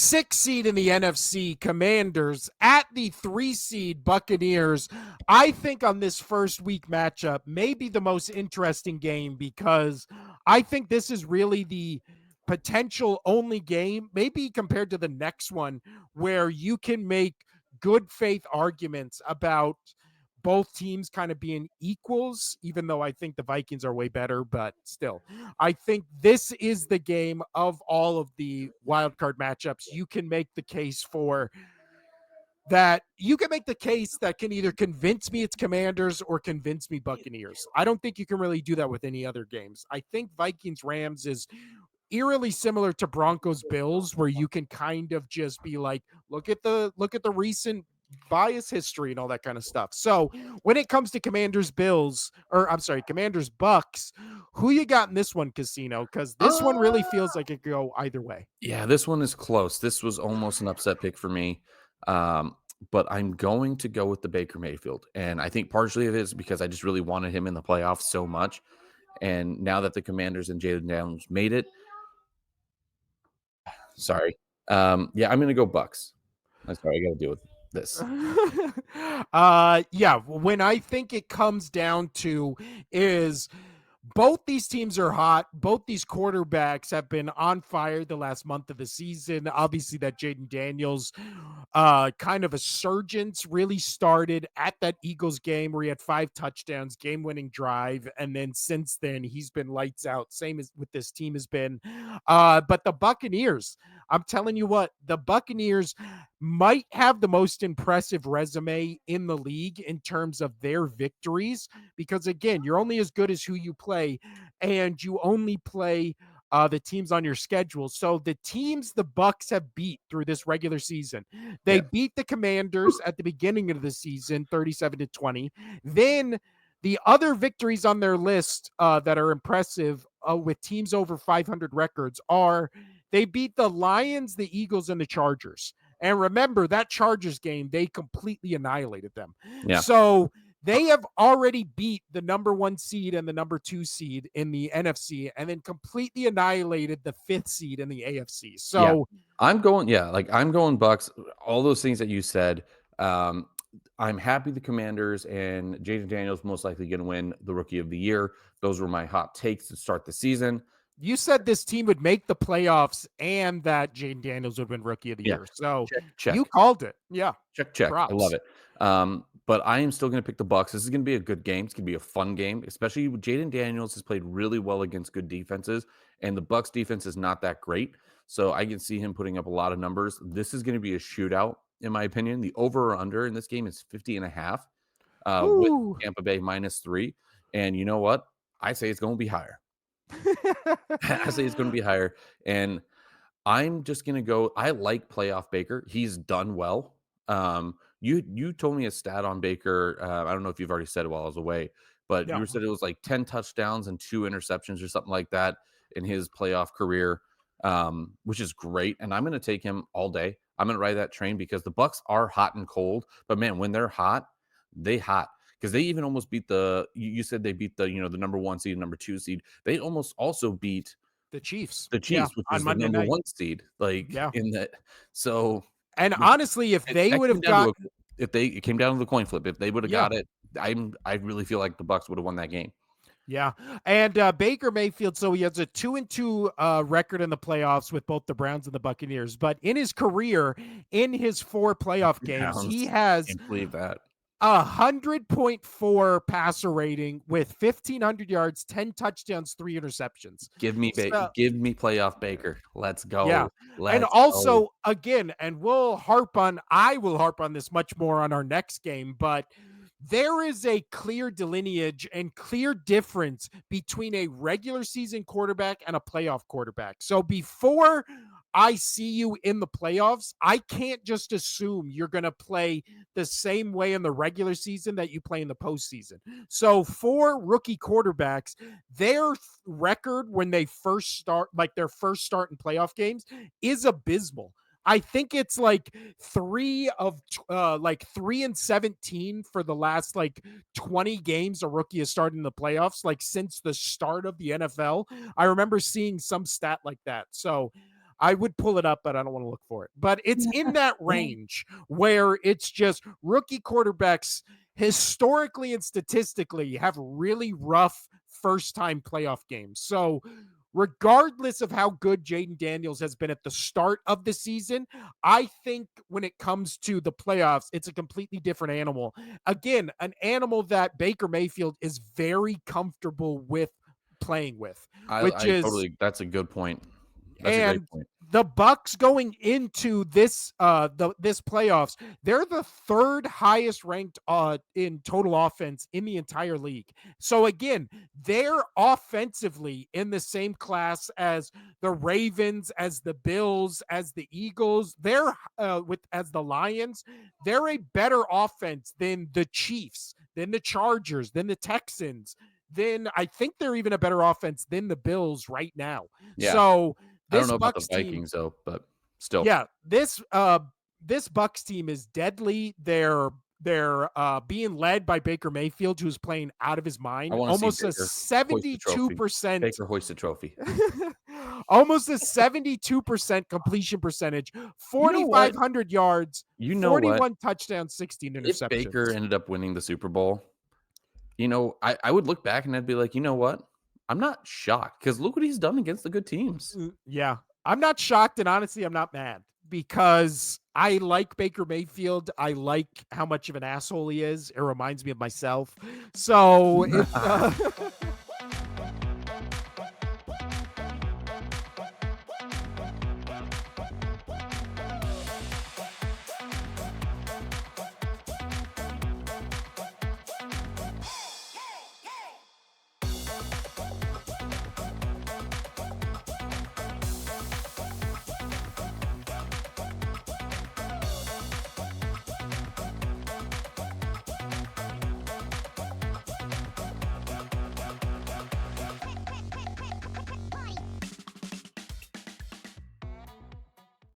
6 seed in the NFC, Commanders at the 3 seed Buccaneers. I think on this first week matchup, maybe the most interesting game because I think this is really the potential only game, maybe compared to the next one, where you can make good faith arguments about both teams kind of being equals, even though I think the Vikings are way better, but still, I think this is the game of all of the wild card matchups. You can make the case for that. You can make the case that can either convince me it's Commanders or convince me Buccaneers. I don't think you can really do that with any other games. I think Vikings Rams is eerily similar to Broncos Bills, where you can kind of just be like, look at the recent bias history and all that kind of stuff. So when it comes to Commanders Bills, or I'm sorry, Commanders Bucks, who you got in this one, Casino? Because this one really feels like it could go either way. Yeah, this one is close. This was almost an upset pick for me. But I'm going to go with the Baker Mayfield. And I think partially it is because I just really wanted him in the playoffs so much. And now that the Commanders and Jaden Daniels made it, sorry. Yeah, I'm going to go Bucks. I'm sorry, I got to deal with this. Yeah, when I think it comes down to is both these teams are hot. Both these quarterbacks have been on fire the last month of the season. Obviously, that Jaden Daniels kind of a surgence really started at that Eagles game where he had 5 touchdowns, game-winning drive, and then since then he's been lights out. Same as with this team has been. But the Buccaneers, I'm telling you what, the Buccaneers might have the most impressive resume in the league in terms of their victories because again, you're only as good as who you play, and you only play the teams on your schedule. So the teams the Bucs have beat through this regular season, they Yeah. beat the Commanders at the beginning of the season, 37-20. Then the other victories on their list that are impressive with teams over 500 records are they beat the Lions, the Eagles, and the Chargers. And remember that Chargers game, they completely annihilated them. Yeah. So they have already beat the number 1 seed and the number 2 seed in the NFC and then completely annihilated the 5th seed in the AFC. Yeah. So I'm going Bucks. All those things that you said. Um, I'm happy the Commanders and Jaden Daniels most likely going to win the Rookie of the Year. Those were my hot takes to start the season. you said this team would make the playoffs and that Jaden Daniels would win Rookie of the Yeah, Year. So you check. called it. Yeah. Check. I love Props. it. But I am still going to pick the Bucks. This is going to be a good game. It's going to be a fun game, especially Jaden Daniels has played really well against good defenses, and the Bucks defense is not that great. So I can see him putting up a lot of numbers. This is going to be a shootout, in my opinion. The over or under in this game is 50.5 with Ooh. Tampa Bay -3. And you know what? I say it's going to be higher. I say it's going to be higher. And I'm just gonna go. I like playoff Baker. He's done well. You told me a stat on Baker. I don't know if you've already said it while I was away, but you No. said it was like 10 touchdowns and 2 interceptions or something like that in his playoff career, which is great. And I'm gonna take him all day. I'm gonna ride that train because the Bucks are hot and cold. But man, when they're hot, they hot. Because they even almost beat you said they beat the the number 1 seed, number 2 seed. They almost also beat The Chiefs. the Yeah. Chiefs, which On was the Monday number night. 1 seed, like, Yeah. in that so, And which honestly, if they that would came have down to gotten it came down to the coin flip. If they woulda yeah. got it, I really feel like the Bucks would have won that game. Yeah. And Baker Mayfield, so he has a 2-2 record in the playoffs with both the Browns and the Buccaneers. But in his career, in his 4 playoff games, he Browns, has can't believe that. 100.4 passer rating with 1,500 yards, 10 touchdowns, 3 interceptions. So, Give me playoff Baker. Let's yeah. go. And Let's go. also, again, and I will harp on this much more on our next game, but there is a clear delineage and clear difference between a regular season quarterback and a playoff quarterback. So before I see you in the playoffs, I can't just assume you're going to play the same way in the regular season that you play in the postseason. So for rookie quarterbacks, their record when they first start, like their first start in playoff games, is abysmal. I think it's like 3-17 for the last like 20 games a rookie has started in the playoffs, like since the start of the NFL. I remember seeing some stat like that. So I would pull it up, but I don't want to look for it. But it's in that Yeah. range where it's just rookie quarterbacks historically and statistically have really rough first time playoff games. So, regardless of how good Jaden Daniels has been at the start of the season, I think when it comes to the playoffs, it's a completely different animal. Again, an animal that Baker Mayfield is very comfortable with playing with, which I is totally, that's a good point. That's a great and point. the Bucs going into this playoffs, they're the third highest ranked in total offense in the entire league. So again, they're offensively in the same class as the Ravens, as the Bills, as the Eagles. They're with as the Lions. They're a better offense than the Chiefs, than the Chargers, than the Texans. Then I think they're even a better offense than the Bills right now. Yeah. So I don't this know about the Bucks team, Vikings though, but still. yeah, this Bucks team is deadly. They're being led by Baker Mayfield, who's playing out of his I mind. want to see Almost a Baker hoist the trophy. 72%, Baker hoist the trophy. almost a 72% completion percentage, You know what? 4,500 yards, You know what? 41 touchdowns, 16 If Baker interceptions. ended up winning the Super Bowl, I would look back and I'd be like, you know what? I'm not shocked because look what he's done against the good teams. Yeah. I'm not shocked, and honestly, I'm not mad because I like Baker Mayfield. I like how much of an asshole he is. It reminds me of myself. So if